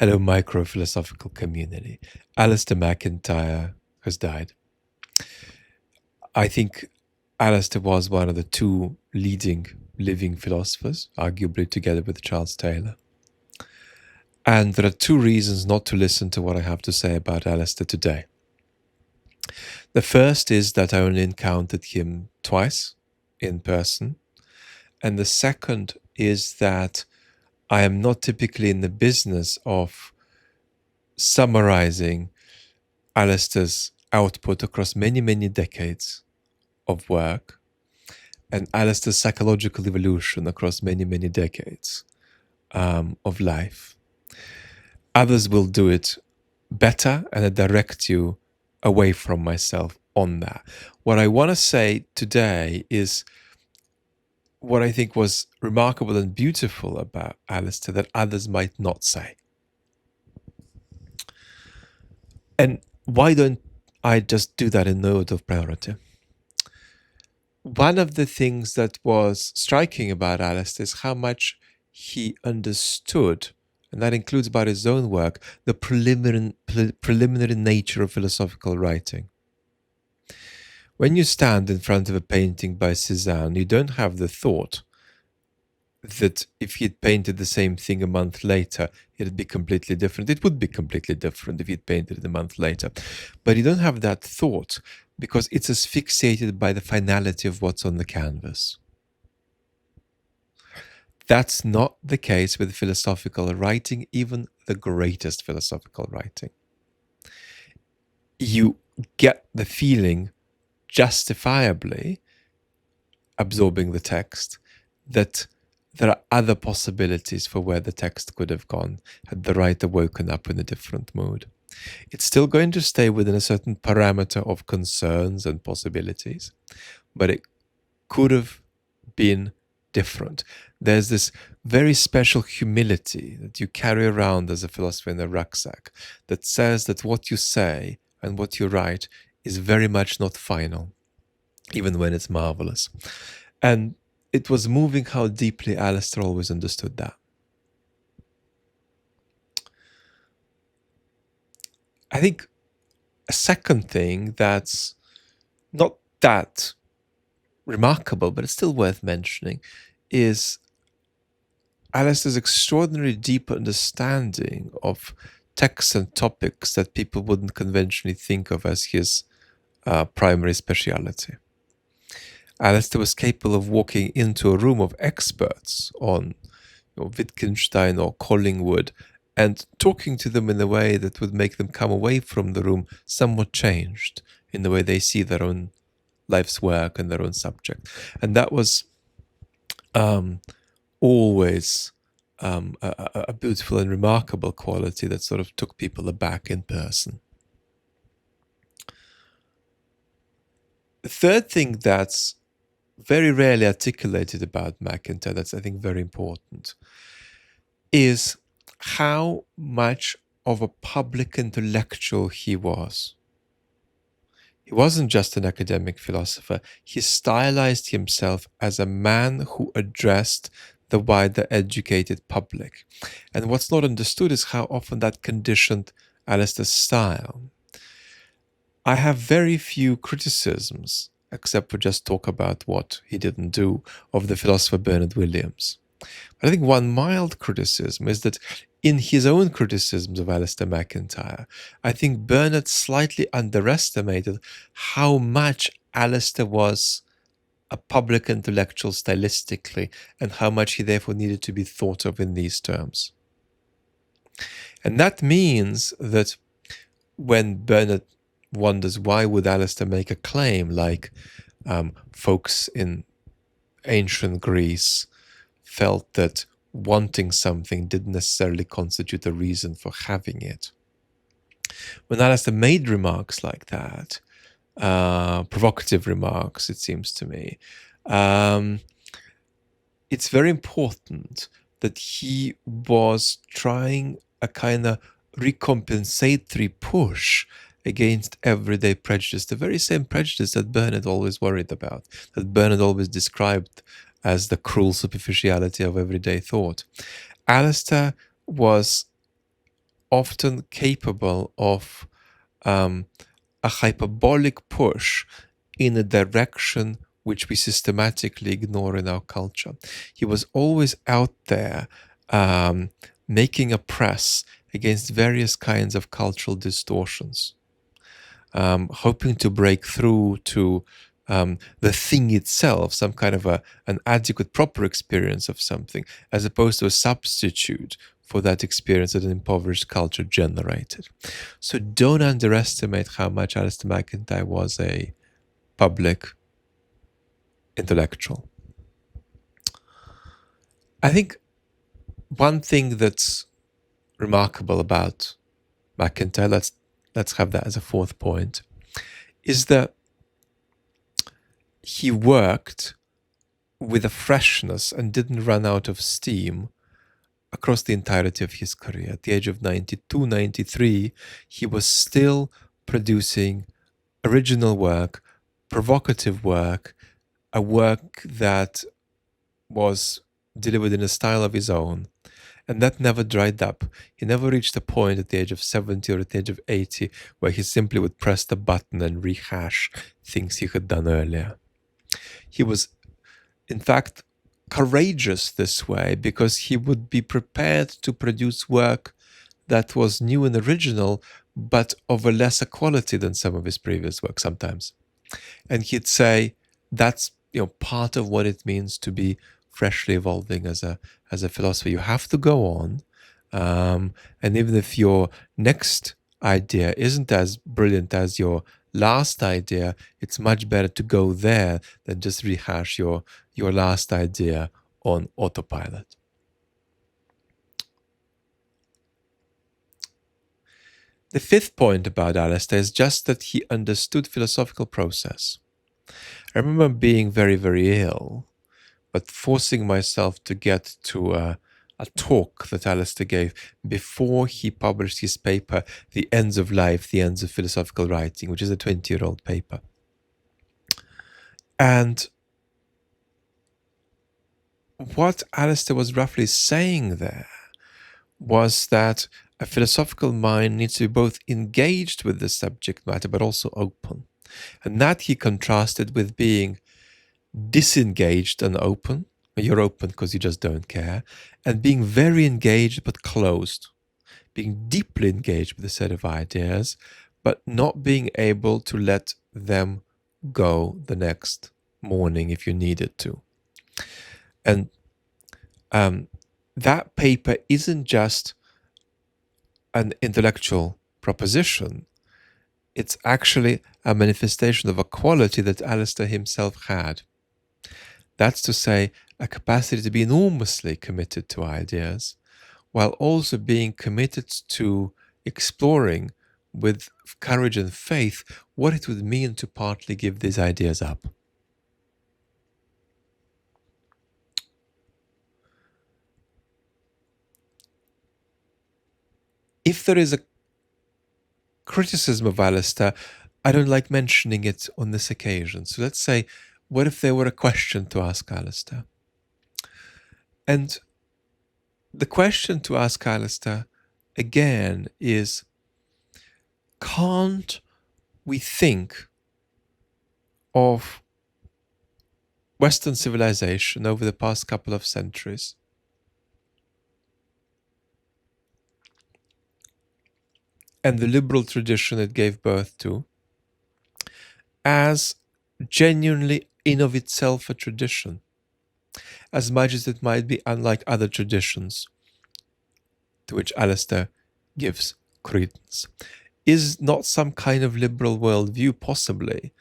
Hello, micro-philosophical community. Alasdair MacIntyre has died. I think Alasdair was one of the two leading living philosophers, arguably together with Charles Taylor. And there are two reasons not to listen to what I have to say about Alasdair today. The first is that I only encountered him twice in person. And the second is that I am not typically in the business of summarizing Alasdair's output across many, many decades of work and Alasdair's psychological evolution across many, many decades of life. Others will do it better, and I direct you away from myself on that. What I want to say today is what I think was remarkable and beautiful about Alasdair that others might not say. And why don't I just do that in the order of priority? One of the things that was striking about Alasdair is how much he understood, and that includes about his own work, the preliminary nature of philosophical writing. When you stand in front of a painting by Cézanne, you don't have the thought that if he had painted the same thing a month later, it'd be completely different. It would be completely different if he'd painted it a month later. But you don't have that thought because it's asphyxiated by the finality of what's on the canvas. That's not the case with philosophical writing, even the greatest philosophical writing. You get the feeling, justifiably, absorbing the text, that there are other possibilities for where the text could have gone had the writer woken up in a different mood. It's still going to stay within a certain parameter of concerns and possibilities, but it could have been different. There's this very special humility that you carry around as a philosopher in a rucksack that says that what you say and what you write is very much not final, even when it's marvelous. And it was moving how deeply Alasdair always understood that. I think a second thing that's not that remarkable, but it's still worth mentioning, is Alasdair's extraordinary deep understanding of texts and topics that people wouldn't conventionally think of as his primary speciality. Alasdair was capable of walking into a room of experts on Wittgenstein or Collingwood and talking to them in a way that would make them come away from the room somewhat changed in the way they see their own life's work and their own subject. And that was always a beautiful and remarkable quality that sort of took people aback in person. The third thing that's very rarely articulated about MacIntyre, that's I think very important, is how much of a public intellectual he was. He wasn't just an academic philosopher. He stylized himself as a man who addressed the wider educated public. And what's not understood is how often that conditioned Alasdair's style. I have very few criticisms, except for just talk about what he didn't do, of the philosopher Bernard Williams. But I think one mild criticism is that in his own criticisms of Alasdair MacIntyre, I think Bernard slightly underestimated how much Alasdair was a public intellectual stylistically and how much he therefore needed to be thought of in these terms. And that means that when Bernard wonders why would Alasdair make a claim like folks in ancient Greece felt that wanting something didn't necessarily constitute a reason for having it. When Alasdair made remarks like that, provocative remarks, it seems to me, it's very important that he was trying a kind of recompensatory push against everyday prejudice, the very same prejudice that Bernard always worried about, that Bernard always described as the cruel superficiality of everyday thought. Alasdair was often capable of a hyperbolic push in a direction which we systematically ignore in our culture. He was always out there making a press against various kinds of cultural distortions, hoping to break through to the thing itself, some kind of an adequate, proper experience of something, as opposed to a substitute for that experience that an impoverished culture generated. So don't underestimate how much Alasdair MacIntyre was a public intellectual. I think one thing that's remarkable about MacIntyre, let's have that as a fourth point, is that he worked with a freshness and didn't run out of steam across the entirety of his career. At the age of 92, 93, he was still producing original work, provocative work, a work that was delivered in a style of his own. And that never dried up. He never reached a point at the age of 70 or at the age of 80 where he simply would press the button and rehash things he had done earlier. He was, in fact, courageous this way because he would be prepared to produce work that was new and original, but of a lesser quality than some of his previous work sometimes. And he'd say that's part of what it means to be freshly evolving as a philosopher. You have to go on, and even if your next idea isn't as brilliant as your last idea, it's much better to go there than just rehash your last idea on autopilot. The fifth point about Alasdair is just that he understood philosophical process. I remember being very, very ill, but forcing myself to get to a talk that Alasdair gave before he published his paper, The Ends of Life, The Ends of Philosophical Writing, which is a 20-year-old paper. And what Alasdair was roughly saying there was that a philosophical mind needs to be both engaged with the subject matter, but also open. And that he contrasted with being disengaged and open. You're open because you just don't care. And being very engaged but closed. Being deeply engaged with a set of ideas, but not being able to let them go the next morning if you needed to. And that paper isn't just an intellectual proposition. It's actually a manifestation of a quality that Alasdair himself had. That's to say, a capacity to be enormously committed to ideas, while also being committed to exploring with courage and faith what it would mean to partly give these ideas up. If there is a criticism of Alasdair, I don't like mentioning it on this occasion. So let's say, what if there were a question to ask Alasdair? And the question to ask Alasdair, again, is, can't we think of Western civilization over the past couple of centuries and the liberal tradition it gave birth to as genuinely in of itself a tradition, as much as it might be unlike other traditions to which Alasdair gives credence? Is not some kind of liberal worldview possibly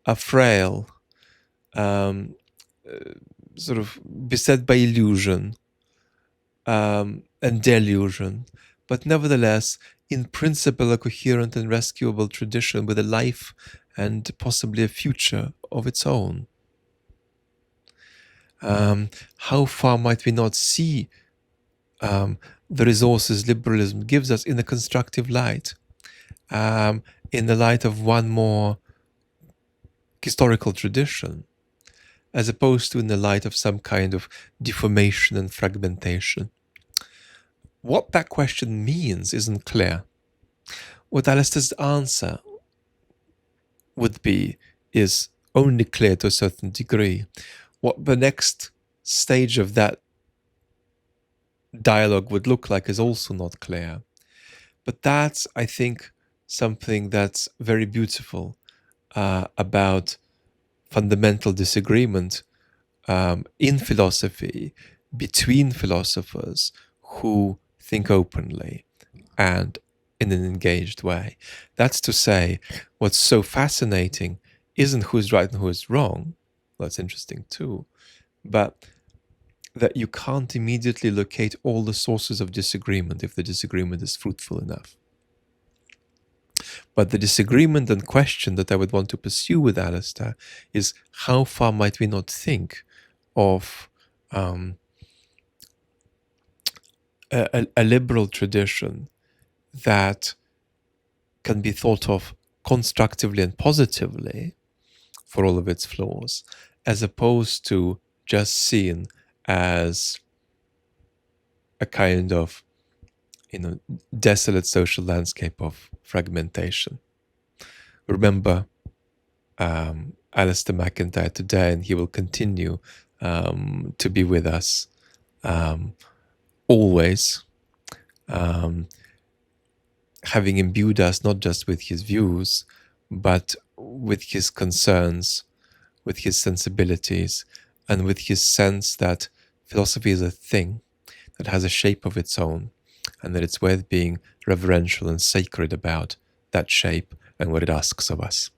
a frail, sort of beset by illusion and delusion, but nevertheless, in principle, a coherent and rescuable tradition with a life and possibly a future of its own? How far might we not see the resources liberalism gives us in a constructive light, in the light of one more historical tradition, as opposed to in the light of some kind of deformation and fragmentation? what that question means isn't clear. What Alasdair's answer would be is only clear to a certain degree. What the next stage of that dialogue would look like is also not clear. But that's, I think, something that's very beautiful about fundamental disagreement in philosophy between philosophers who think openly and in an engaged way. That's to say, what's so fascinating isn't who's right and who's wrong. That's interesting too. But that you can't immediately locate all the sources of disagreement if the disagreement is fruitful enough. But the disagreement and question that I would want to pursue with Alasdair is how far might we not think of a liberal tradition that can be thought of constructively and positively for all of its flaws, as opposed to just seen as a kind of desolate social landscape of fragmentation. Remember Alasdair MacIntyre today, and he will continue to be with us always, having imbued us not just with his views, but with his concerns, with his sensibilities, and with his sense that philosophy is a thing that has a shape of its own, and that it's worth being reverential and sacred about that shape and what it asks of us.